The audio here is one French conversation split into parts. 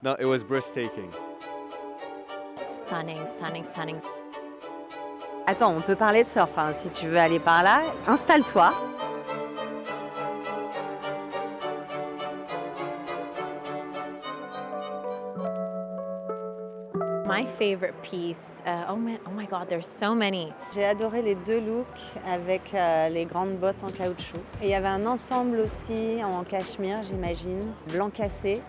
No, it was breathtaking. Stunning, stunning, stunning. Attends, on peut parler de surf, hein, si tu veux aller par là. Installe-toi. My favorite piece, oh my God, there's so many. J'ai adoré les deux looks avec les grandes bottes en caoutchouc. Et il y avait un ensemble aussi en cachemire, j'imagine, blanc cassé,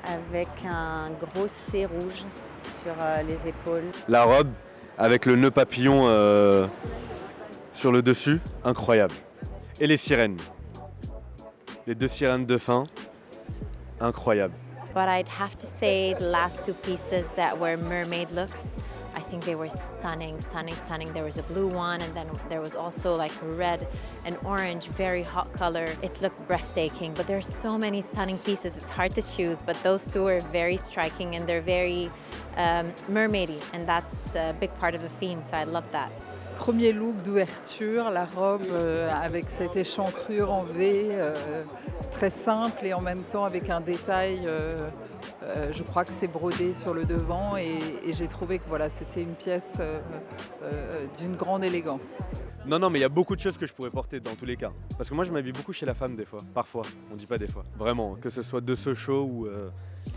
avec un gros C rouge sur les épaules. La robe avec le nœud papillon sur le dessus, incroyable. Et les sirènes. Les deux sirènes de fin, incroyable. But I'd have to say the last two pieces that were mermaid looks, I think they were stunning, stunning, stunning. There was a blue one and then there was also like a red and orange, very hot color. It looked breathtaking, but there's so many stunning pieces. It's hard to choose, but those two are very striking and they're very mermaidy, and that's a big part of the theme, so I love that. Premier look d'ouverture, la robe avec cette échancrure en V, très simple et en même temps avec un détail, je crois que c'est brodé sur le devant et j'ai trouvé que voilà, c'était une pièce d'une grande élégance. Non, mais il y a beaucoup de choses que je pourrais porter dans tous les cas. Parce que moi, je m'habille beaucoup chez la femme des fois. Parfois, on dit pas des fois. Vraiment, que ce soit de ce show ou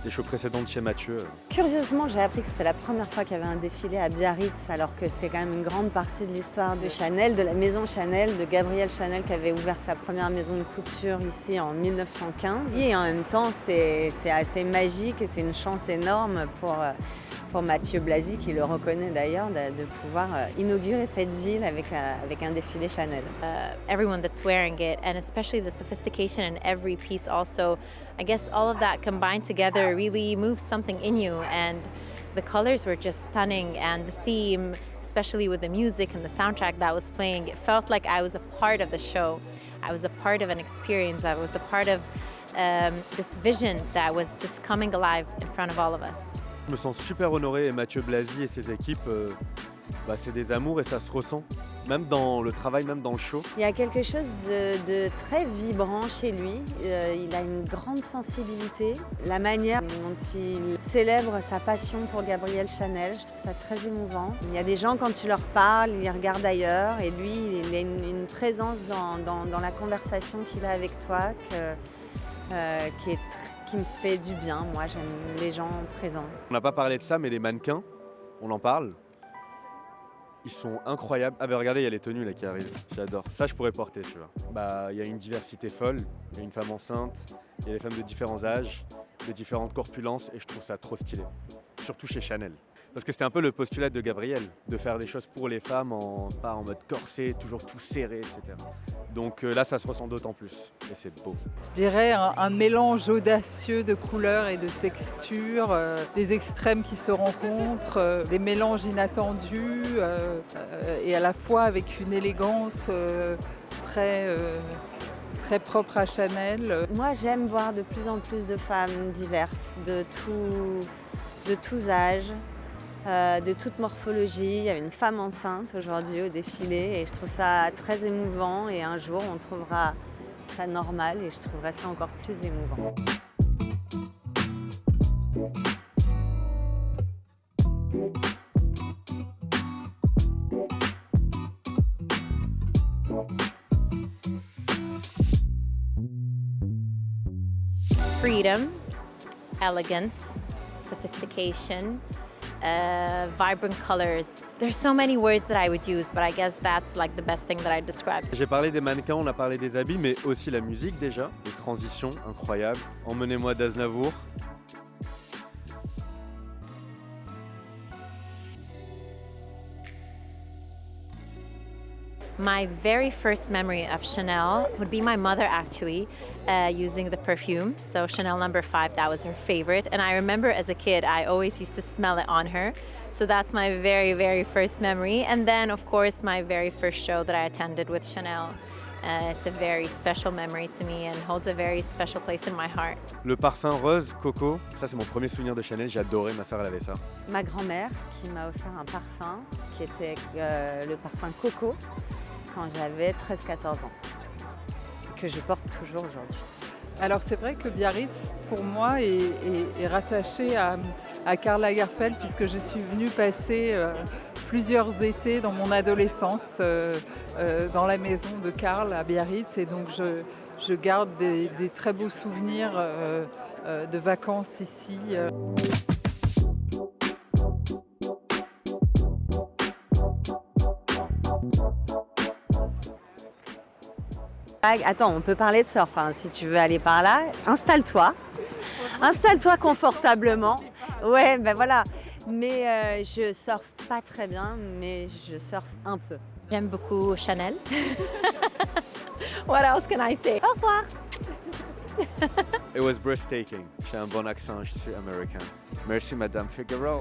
des shows précédents de chez Mathieu. Curieusement, j'ai appris que c'était la première fois qu'il y avait un défilé à Biarritz, alors que c'est quand même une grande partie de l'histoire de Chanel, de la maison Chanel, de Gabrielle Chanel qui avait ouvert sa première maison de couture ici en 1915. Et en même temps, c'est assez magique et c'est une chance énorme pour Mathieu Blasi, qui le reconnaît d'ailleurs, de pouvoir inaugurer cette ville avec un défilé Chanel. Everyone that's wearing it, and especially the sophistication in every piece also, I guess all of that combined together really moved something in you, and the colors were just stunning, and the theme, especially with the music and the soundtrack that was playing, it felt like I was a part of the show. I was a part of an experience. I was a part of this vision that was just coming alive in front of all of us. Je me sens super honoré et Mathieu Blasi et ses équipes, c'est des amours et ça se ressent. Même dans le travail, même dans le show. Il y a quelque chose de très vibrant chez lui. Il a une grande sensibilité. La manière dont il célèbre sa passion pour Gabrielle Chanel, je trouve ça très émouvant. Il y a des gens, quand tu leur parles, ils regardent ailleurs. Et lui, il a une présence dans la conversation qu'il a avec toi qui me fait du bien. Moi, j'aime les gens présents. On n'a pas parlé de ça, mais les mannequins, on en parle. Ils sont incroyables. Ah ben regardez, il y a les tenues là qui arrivent. J'adore. Ça, je pourrais porter, tu vois. Il y a une diversité folle. Il y a une femme enceinte. Il y a des femmes de différents âges, de différentes corpulences, et je trouve ça trop stylé. Surtout chez Chanel. Parce que c'était un peu le postulat de Gabrielle, de faire des choses pour les femmes, pas en mode corset, toujours tout serré, etc. Donc là, ça se ressent d'autant plus, et c'est beau. Je dirais un mélange audacieux de couleurs et de textures, des extrêmes qui se rencontrent, des mélanges inattendus, et à la fois avec une élégance très propre à Chanel. Moi, j'aime voir de plus en plus de femmes diverses, de tous âges. De toute morphologie. Il y avait une femme enceinte aujourd'hui au défilé et je trouve ça très émouvant, et un jour on trouvera ça normal et je trouverai ça encore plus émouvant. Freedom, elegance, sophistication, vibrant colors. There's so many words that I would use, but I guess that's like the best thing that I describe. J'ai parlé des mannequins, on a parlé des habits, mais aussi la musique déjà. Les transitions incroyables. Emmenez-moi d'Aznavour. My very first memory of Chanel would be my mother actually using the perfume. So Chanel No. 5, that was her favorite. And I remember as a kid, I always used to smell it on her. So that's my very, very first memory. And then, of course, my very first show that I attended with Chanel. It's a very special memory to me and holds a very special place in my heart. Le parfum rose Coco, ça c'est mon premier souvenir de Chanel, j'adorais, ma soeur elle avait ça. Ma grand-mère qui m'a offert un parfum qui était le parfum Coco quand j'avais 13-14 ans, que je porte toujours aujourd'hui. Alors c'est vrai que Biarritz, pour moi, est rattaché à Karl Lagerfeld puisque je suis venue passer plusieurs étés dans mon adolescence dans la maison de Karl à Biarritz et donc je garde des très beaux souvenirs de vacances ici. Attends, on peut parler de surf, hein, si tu veux aller par là. Installe-toi. Installe-toi confortablement. Ouais, ben voilà. Mais je surfe pas très bien, mais je surfe un peu. J'aime beaucoup Chanel. What else can I say? Au revoir. It was breathtaking. J'ai un bon accent, je suis américain. Merci Madame Figaro.